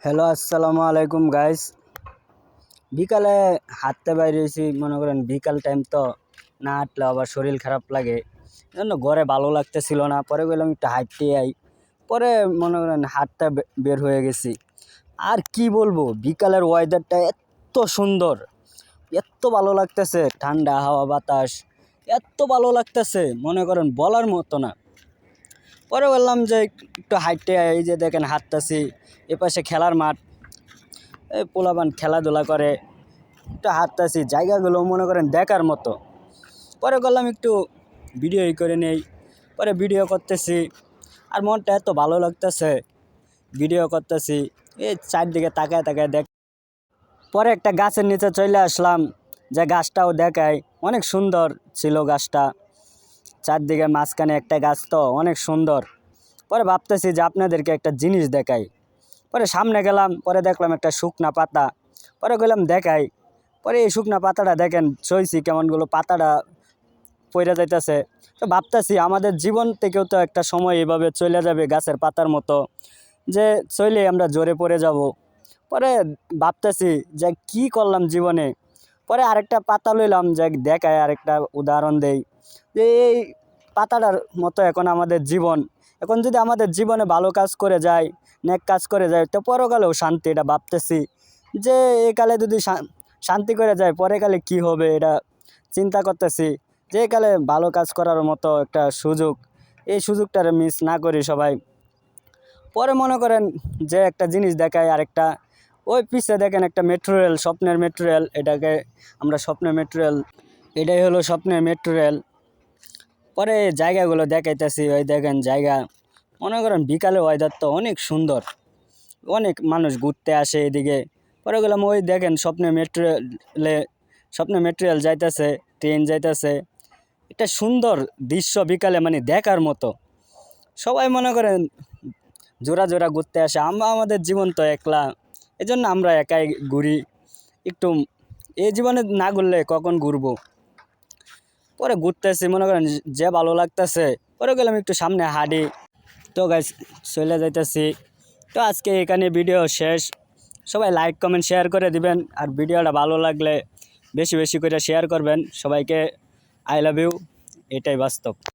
Hello, আসসালামু আলাইকুম guys. বিকালে হাঁটতে বাইরেছি, মনে করেন বিকাল টাইম তো না হাঁটলে আবার শরীর খারাপ লাগে, জন্য ঘরে ভালো লাগতেছিল না। পরে গেলাম একটু হাঁটতে আই, পরে মনে করেন হাঁটতে বের হয়ে গেছি। আর কি বলবো, বিকালের ওয়েদারটা এত সুন্দর, এত ভালো লাগতেছে, ঠান্ডা হাওয়া বাতাস, এত ভালো লাগতেছে মনে করেন বলার মতো না। পরে বললাম যে একটু হাঁটতে আই, এই যে দেখেন হাঁটতেছি, এপাশে খেলার মাঠ, এই পোলাপান খেলাধুলা করে, একটু হাঁটতেছি, জায়গাগুলো মনে করেন দেখার মতো। পরে করলাম একটু ভিডিও করে নেই, পরে ভিডিও করতেছি, আর মনটা এত ভালো লাগতেছে, ভিডিও করতেছি, এই চারদিকে তাকায় তাকায় দেখ। পরে একটা গাছের নিচে চলে আসলাম, যে গাছটাও দেখায়, অনেক সুন্দর ছিল গাছটা, চারদিকে মাঝখানে একটা গাছ, তো অনেক সুন্দর। পরে ভাবতেছি যে আপনাদেরকে একটা জিনিস দেখাই। পরে সামনে গেলাম, পরে দেখলাম একটা শুকনা পাতা, পরে গেলাম দেখাই। পরে এই শুকনা পাতাটা দেখেন চইছি কেমনগুলো পাতাটা পইরা যাইতেছে। তো ভাবতেছি আমাদের জীবন থেকেও তো একটা সময় এভাবে চলে যাবে গাছের পাতার মতো, যে চলে আমরা জোরে পড়ে যাব। পরে ভাবতেছি যে কি করলাম জীবনে। পরে আরেকটা পাতা লইলাম, যে দেখায় আরেকটা উদাহরণ দেই, যে এই পাতাটার মতো এখন আমাদের জীবন। এখন যদি আমাদের জীবনে ভালো কাজ করে যায়, নেক কাজ করে যায়, তো পরকালেও শান্তি। এটা ভাবতেছি যে এই কালে যদি শান্তি করে যায়, পরে কালে কি হবে, এটা চিন্তা করতেছি। যে কালে ভালো কাজ করার মতো একটা সুযোগ, এই সুযোগটারে মিস না করি সবাই। পরে মনে করেন যে একটা জিনিস দেখায় আরেকটা, ওই পিছে দেখেন একটা মেট্রো রেল, স্বপ্নের মেট্রো রেল, এটাকে আমরা স্বপ্নের মেট্রো রেল, এটাই হলো স্বপ্নের মেট্রো রেল। পরে জায়গাগুলো দেখাইতেছি, ওই দেখেন জায়গা, মনে করেন বিকালে ওয়েদার তো অনেক সুন্দর, অনেক মানুষ ঘুরতে আসে এদিকে। পরে গেলাম, ওই দেখেন স্বপ্নের মেট্রো রেলে, স্বপ্নের মেট্রো রেল যাইতেছে, ট্রেন যাইতেছে, এটা সুন্দর দৃশ্য বিকালে, মানে দেখার মতো। সবাই মনে করেন জোড়া জোড়া ঘুরতে আসে, আমরা আমাদের জীবন তো একলা, এই জন্য আমরা একাই ঘুরি একটু। এই জীবনে না ঘুরলে কখন ঘুরবো। পরে ঘুরতেছি, মনে করেন যে ভালো লাগতেছে, পরে গেলাম একটু সামনে হাঁটি। তো গাইস, চলে যাইতেছি। তো আজকে এখানে ভিডিও শেষ। সবাই লাইক কমেন্ট শেয়ার করে দিবেন, আর ভিডিওটা ভালো লাগলে বেশি বেশি করে শেয়ার করবেন সবাইকে। আই লাভ ইউ, এটাই বাস্তব।